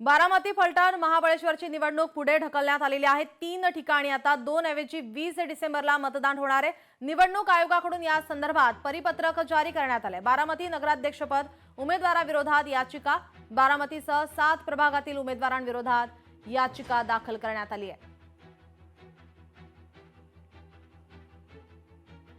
बारामती, फलटण, महाबळेश्वरची निवडणूक पुढे ढकलण्यात आलेली आहे। 3 ठिकाणी आता 2 ऐवजी 20 डिसेंबरला मतदान होणार आहे। निवडणूक आयोगाकडून या संदर्भात परिपत्रक जारी करण्यात आले। बारामती नगराध्यक्षपद उमेदवाराविरोधात याचिका, बारामतीसह 7 प्रभागातील उमेदवारांविरोधात याचिका दाखल करण्यात आली आहे।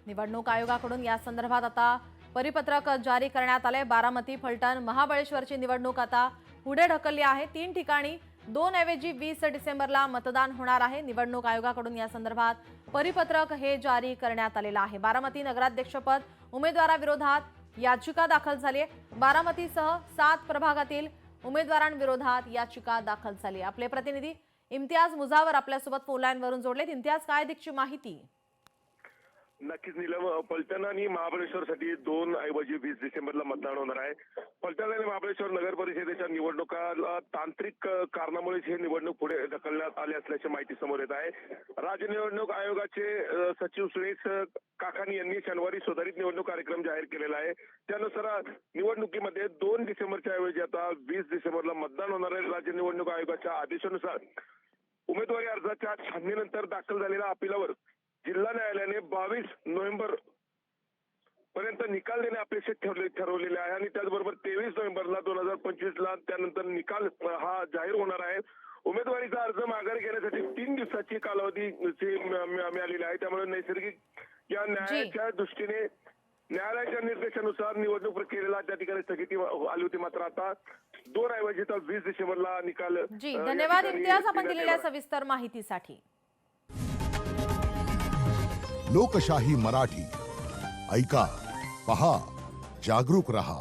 निवडणूक आयोगाकडून या संदर्भात आता परिपत्रक जारी करण्यात आले। बारामती, फलटण, महाबळेश्वरची निवडणूक आता पुढे ढकलली आहे। 3 ठिकाणी 2 ऐवजी 20 डिसेंबरला मतदान होणार आहे। निवडणूक आयोगाकडून या संदर्भात परिपत्रक हे जारी करण्यात आलेलं आहे। बारामती नगराध्यक्षपद उमेदवाराविरोधात याचिका दाखल झाली आहे। बारामतीसह 7 प्रभागातील उमेदवारांविरोधात याचिका दाखल झाली आहे। आपले प्रतिनिधी इम्तियाज मुजावर आपल्यासोबत फोन लाईनवरून जोडलेत। इम्तियाज, काय अधिकची माहिती? नक्कीच नीलम, फलटण आणि महाबळेश्वरसाठी 2 ऐवजी 20 डिसेंबरला मतदान होणार आहे। फलटण आणि महाबळेश्वर नगर परिषदेच्या निवडणुकाला तांत्रिक कारणामुळे हे निवडणूक पुढे ढकलण्यात आली असल्याची माहिती समोर येत आहे। राज्य निवडणूक आयोगाचे सचिव सुरेश काकानी यांनी शनिवारी सुधारित निवडणूक कार्यक्रम जाहीर केलेला आहे। त्यानुसार निवडणुकीमध्ये 2 डिसेंबरच्या ऐवजी आता 20 डिसेंबरला मतदान होणार आहे। राज्य निवडणूक आयोगाच्या आदेशानुसार उमेदवारी अर्जाच्या छाननीनंतर दाखल झालेल्या अपिलावर जिल्हा न्यायालयाने 22 नोव्हेंबर पर्यंत निकाल देणे अपेक्षित ठरवलेले आहे आणि त्याचबरोबर 23 नोव्हेंबरला 2025ला त्यानंतर निकाल हा जाहीर होणार आहे। उमेदवारीचा अर्ज माघारी घेण्यासाठी 3 दिवसाची कालावधी मिळालेली आहे। त्यामुळे नैसर्गिक या न्यायालयाच्या दृष्टीने न्यायालयाच्या निर्देशानुसार निवडणूक प्रक्रियेला त्या ठिकाणी स्थगिती आली होती। मात्र आता 2 ऐवजी 20 डिसेंबरला निकाल। धन्यवाद इम्तियाज, आपण दिलेल्या सविस्तर माहितीसाठी। लोकशाही मराठी ऐका, पहा, जागरूक रहा।